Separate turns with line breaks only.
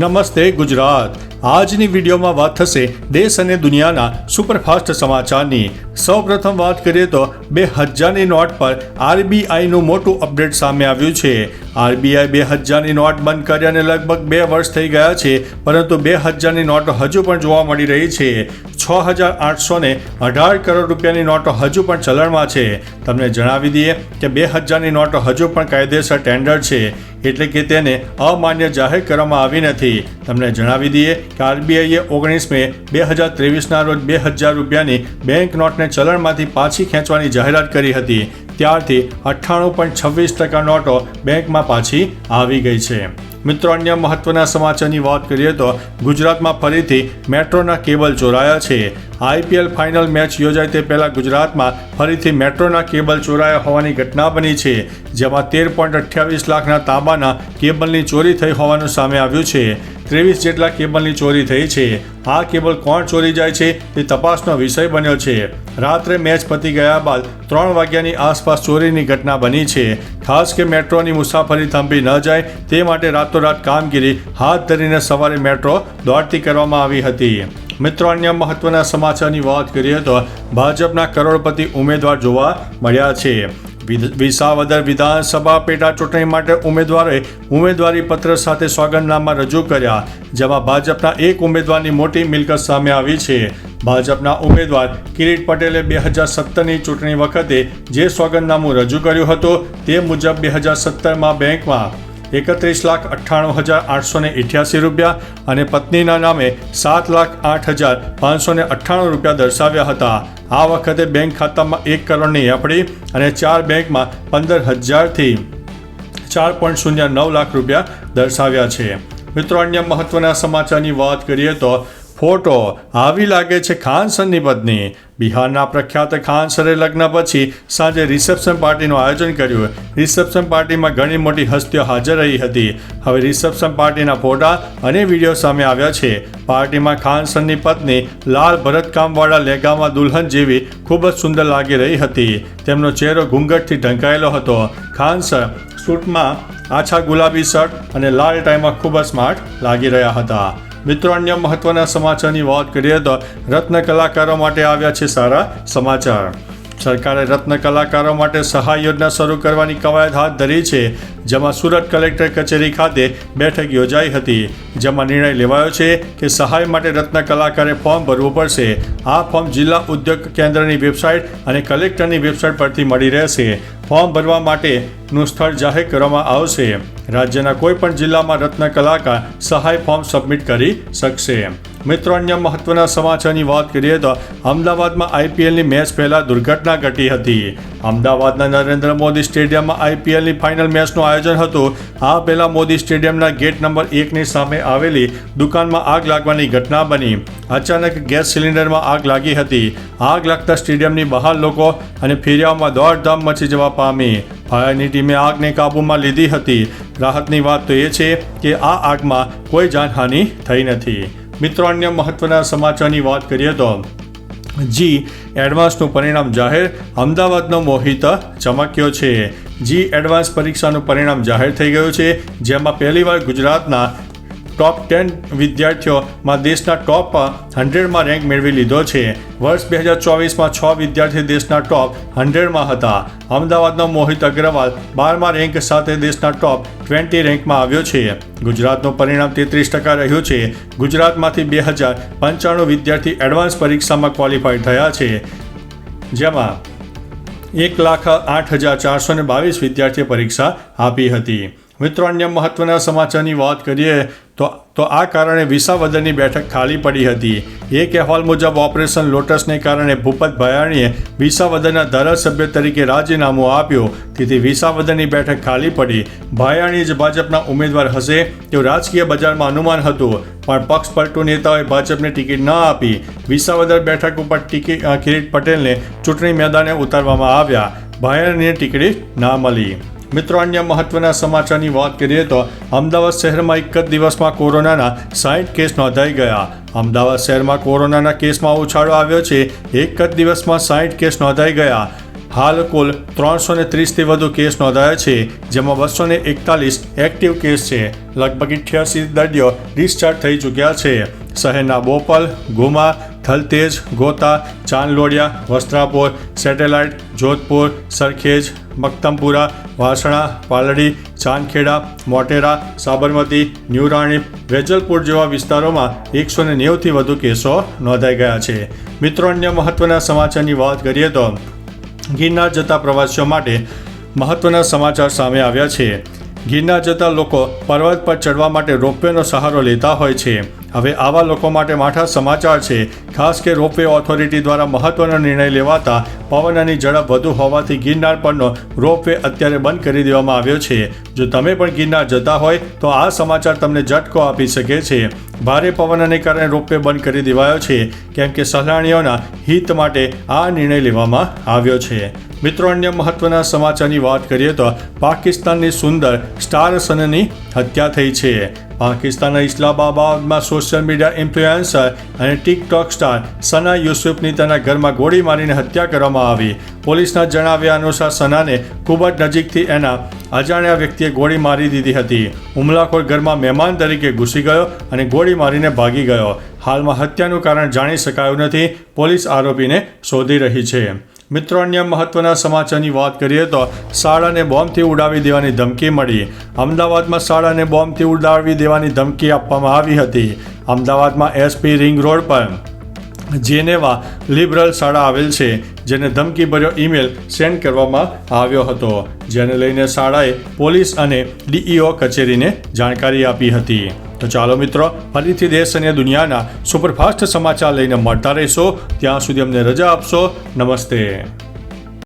નમસ્તે ગુજરાત। આજની વિડીયોમાં વાત થશે દેશ અને દુનિયાના સુપરફાસ્ટ સમાચારની। સૌપ્રથમ વાત કરીએ તો 2000ની નોટ પર આરબીઆઈનું મોટું અપડેટ સામે આવ્યું છે। આરબીઆઈ 2000ની નોટ બંધ કર્યાને લગભગ 2 વર્ષ થઈ ગયા છે, પરંતુ 2000ની નોટો હજુ પણ જોવા મળી રહી છે। 6,818 કરોડ રૂપિયાની નોટો હજુ પણ ચલણમાં છે। તમને જણાવી દઈએ કે 2000ની નોટો હજુ પણ કાયદેસર ટેન્ડર છે, એટલે કે તેને અમાન્ય જાહેર કરવામાં આવી નથી। તમને જણાવી દઈએ કે આરબીઆઈએ 19 મે 2023ના રોજ 2000 રૂપિયાની બેંક નોટને ચલણમાંથી પાછી ખેંચવાની જાહેરાત કરી હતી। ત્યારથી 98.26% નોટો બેંકમાં પાછી આવી ગઈ છે। મિત્રો, અન્ય મહત્વના સમાચારની વાત કરીએ તો ગુજરાતમાં ફરીથી મેટ્રોના કેબલ ચોરાયા છે। આઈપીએલ ફાઇનલ મેચ યોજાય તે પહેલાં ગુજરાતમાં ફરીથી મેટ્રોના કેબલ ચોરાયા હોવાની ઘટના બની છે, જેમાં 13.28 લાખના તાંબાના કેબલની ચોરી થઈ હોવાનું સામે આવ્યું છે। 23 જેટલા કેબલની ચોરી થઈ છે। આ કેબલ કોણ ચોરી જાય છે તે તપાસનો વિષય બન્યો છે। રાત્રે મેચ પતી ગયા બાદ 3 વાગ્યાની આસપાસ ચોરીની ઘટના બની છે। ખાસ કે મેટ્રોની મુસાફરી થંભી ન જાય તે માટે રાતોરાત કામગીરી હાથ ધરીને સવારે મેટ્રો દોડતી કરવામાં આવી હતી। મિત્રો, અન્ય મહત્વના સમાચારની વાત કરીએ તો ભાજપના કરોડપતિ ઉમેદવાર જોવા મળ્યા છે। વિસાવદર વિધાનસભા પેટા ચૂંટણી માટે ઉમેદવારોએ ઉમેદવારી પત્ર સાથે સોગંદનામા રજૂ કર્યા, જેમાં ભાજપના એક ઉમેદવારની મોટી મિલકત સામે આવી છે। ભાજપના ઉમેદવાર કિરીટ પટેલે 2017ની ચૂંટણી વખતે જે સોગંદનામું રજૂ કર્યું હતું તે મુજબ 2017માં બેંકમાં 31,98,888 રૂપિયા અને પત્નીના નામે 7,08,598 રૂપિયા દર્શાવ્યા હતા। આ વખતે બેંક ખાતામાં 1 કરોડની એફડી અને 4 બેંકમાં 15,000થી 4.09 લાખ રૂપિયા દર્શાવ્યા છે। મિત્રો, અન્ય મહત્વના સમાચારની વાત કરીએ તો ફોટો આવી લાગે છે ખાન સરની પત્ની। બિહારના પ્રખ્યાત ખાન સરે લગ્ન પછી સાંજે રિસેપ્શન પાર્ટીનું આયોજન કર્યું। રિસેપ્શન પાર્ટીમાં ઘણી મોટી હસ્તીઓ હાજર રહી હતી। હવે રિસેપ્શન પાર્ટીના ફોટા અને વિડીયો સામે આવ્યા છે। પાર્ટીમાં ખાન સરની પત્ની લાલ ભરતકામવાળા લેંઘામાં દુલ્હન જેવી ખૂબ જ સુંદર લાગી રહી હતી। તેમનો ચહેરો ઘૂંઘટથી ઢંકાયેલો હતો। ખાન સર સૂટમાં આછા ગુલાબી શર્ટ અને લાલ ટાઈમાં ખૂબ જ સ્માર્ટ લાગી રહ્યા હતા। મિત્રો, અન્ય મહત્વના સમાચારની વાત કરીએ તો રત્ન કલાકારો માટે આવ્યા છે સારા સમાચાર। સરકારે રત્ન કલાકારો માટે સહાય યોજના શરૂ કરવાની કવાયત હાથ ધરી છે, જેમાં સુરત કલેક્ટર કચેરી ખાતે બેઠક યોજાઈ હતી, જેમાં નિર્ણય લેવાયો છે કે સહાય માટે રત્ન કલાકારે ફોર્મ ભરવું પડશે। આ ફોર્મ જિલ્લા ઉદ્યોગ કેન્દ્રની વેબસાઇટ અને કલેક્ટરની વેબસાઇટ પરથી મળી રહેશે। ફોર્મ ભરવા માટેનું સ્થળ જાહેર કરવામાં આવશે। રાજ્યના કોઈપણ જિલ્લામાં રત્ન કલાકાર સહાય ફોર્મ સબમિટ કરી શકશે। મિત્રો, અન્ય મહત્વના સમાચારની વાત કરીએ તો અમદાવાદમાં આઈપીએલની મેચ પહેલા દુર્ઘટના ઘટી હતી। અમદાવાદના નરેન્દ્ર મોદી સ્ટેડિયમમાં આઈપીએલની ફાઇનલ મેચનું આયોજન હતું। આ પહેલા મોદી સ્ટેડિયમના ગેટ નંબર 1ની સામે આવેલી દુકાનમાં આગ લાગવાની ઘટના બની। અચાનક ગેસ સિલિન્ડરમાં આગ લાગી હતી। આગ લાગતા સ્ટેડિયમની બહાર લોકો અને ફેરિયાઓમાં દોડધામ મચી જવા પામી। ફાયરની ટીમે આગને કાબૂમાં લીધી હતી। રાહતની વાત તો એ છે કે આ આગમાં કોઈ જાનહાનિ થઈ નથી। મિત્રો, અન્ય મહત્વના સમાચારની વાત કરીએ તો જી એડવાન્સનું પરિણામ જાહેર। અમદાવાદનો મોહિત ચમક્યો છે। જી એડવાન્સ પરીક્ષાનું પરિણામ જાહેર થઈ ગયું છે, જેમાં પહેલીવાર ગુજરાતના ટોપ 10 વિદ્યાર્થીઓમાં દેશના ટોપ 100માં રેન્ક મેળવી લીધો છે। વર્ષ 2024માં 6 વિદ્યાર્થી દેશના ટોપ 100માં હતા। અમદાવાદનો મોહિત અગ્રવાલ 12મા રેન્ક સાથે દેશના ટોપ 20 રેન્કમાં આવ્યો છે। ગુજરાતનું પરિણામ 33% રહ્યું છે। ગુજરાતમાંથી 2095 વિદ્યાર્થી એડવાન્સ પરીક્ષામાં ક્વોલિફાઈડ થયા છે, જેમાં 1,08,422 વિદ્યાર્થીએ પરીક્ષા આપી હતી। મિત્રો, અન્ય મહત્વના સમાચારની વાત કરીએ તો આ કારણે વિસાવદરની બેઠક ખાલી પડી હતી। એક અહેવાલ મુજબ ઓપરેશન લોટસને કારણે ભૂપત ભાયાણીએ વિસાવદરના ધારાસભ્ય તરીકે રાજીનામું આપ્યું, તેથી વિસાવદરની બેઠક ખાલી પડી। ભાયાણી જ ભાજપના ઉમેદવાર હશે તેવું રાજકીય બજારમાં અનુમાન હતું, પણ પક્ષ પલટુ નેતાઓએ ભાજપને ટિકિટ ન આપી। વિસાવદર બેઠક ઉપર કિરીટ પટેલને ચૂંટણી મેદાને ઉતારવામાં આવ્યા। ભાયાણીને ટિકિટ ના મળી। મિત્રો, અન્ય મહત્વના સમાચારની વાત કરીએ તો અમદાવાદ શહેરમાં એક જ દિવસમાં કોરોનાના 60 કેસ નોંધાઈ ગયા। અમદાવાદ શહેરમાં કોરોનાના કેસમાં ઉછાળો આવ્યો છે। એક જ દિવસમાં 60 કેસ નોંધાઈ ગયા। હાલ કુલ 330થી વધુ કેસ નોંધાયા છે, જેમાં 241 એક્ટિવ કેસ છે. લગભગ 88 દર્દીઓ ડિસ્ચાર્જ થઈ ચૂક્યા છે. શહેરના બોપલ, ગુમા, થલતેજ, ગોતા, ચાંદલોડિયા, વસ્ત્રાપુર, સેટેલાઇટ, જોધપુર, સરખેજ, મક્તમપુરા, વાસણા, પાલડી, ચાંદખેડા, મોટેરા, સાબરમતી, ન્યૂરાણી, વેજલપુર જેવા વિસ્તારોમાં 190થી વધુ કેસો નોંધાઈ ગયા છે. મિત્રો, અન્ય મહત્વના સમાચારની વાત કરીએ તો ગિરનાર જતા પ્રવાસીઓ માટે મહત્વના સમાચાર સામે આવ્યા છે. ગિરનાર જતા લોકો પર્વત પર ચડવા માટે રોપવેનો સહારો લેતા હોય છે. હવે આવા લોકો માટે માઠા સમાચાર છે. ખાસ કે રોપવે ઓથોરિટી દ્વારા મહત્વનો નિર્ણય લેવાતા પવનની ઝડપ વધુ હોવાથી ગિરનાર પરનો રોપવે અત્યારે બંધ કરી દેવામાં આવ્યો છે. જો તમે પણ ગિરનાર જતા હોય તો આ સમાચાર તમને ઝટકો આપી શકે છે. ભારે પવનને કારણે રોપવે બંધ કરી દેવાયો છે, કેમ કે સહેલાણીઓના હિત માટે આ નિર્ણય લેવામાં આવ્યો છે. મિત્રો, અન્ય મહત્વના સમાચારની વાત કરીએ તો પાકિસ્તાનની સુંદર સ્ટાર સનની હત્યા થઈ છે. પાકિસ્તાનના ઇસ્લામાબાદમાં સોશિયલ મીડિયા ઇન્ફ્લુએન્સર અને ટિકટોક સ્ટાર સના યુસુફની તેના ઘરમાં ગોળી મારીને હત્યા કરવામાં આવી. પોલીસના જણાવ્યા અનુસાર સનાને ખૂબ જ નજીકથી એના અજાણ્યા વ્યક્તિએ ગોળી મારી દીધી હતી. હુમલાખોર ઘરમાં મહેમાન તરીકે ઘૂસી ગયો અને ગોળી મારીને ભાગી ગયો. હાલમાં હત્યાનું કારણ જાણી શકાયું નથી. પોલીસ આરોપીને શોધી રહી છે. મિત્રો, અન્ય મહત્વના સમાચારની વાત કરીએ તો શાળાને બોમ્બથી ઉડાવી દેવાની ધમકી મળી. અમદાવાદમાં શાળાને બોમ્બથી ઉડાવી દેવાની ધમકી આપવામાં આવી હતી. અમદાવાદમાં એસપી રિંગ રોડ પર જેનેવા લિબરલ શાળા આવેલ છે, જેને ધમકીભર્યો ઈમેલ સેન્ડ કરવામાં આવ્યો હતો, જેને લઈને શાળાએ પોલીસ અને ડીઈઓ કચેરીને જાણકારી આપી હતી. તો ચાલો મિત્રો, ફરીથી દેશ અને દુનિયાના સુપરફાસ્ટ સમાચાર લઈને મળતા રહેશો. ત્યાં સુધી અમને રજા આપશો. નમસ્તે.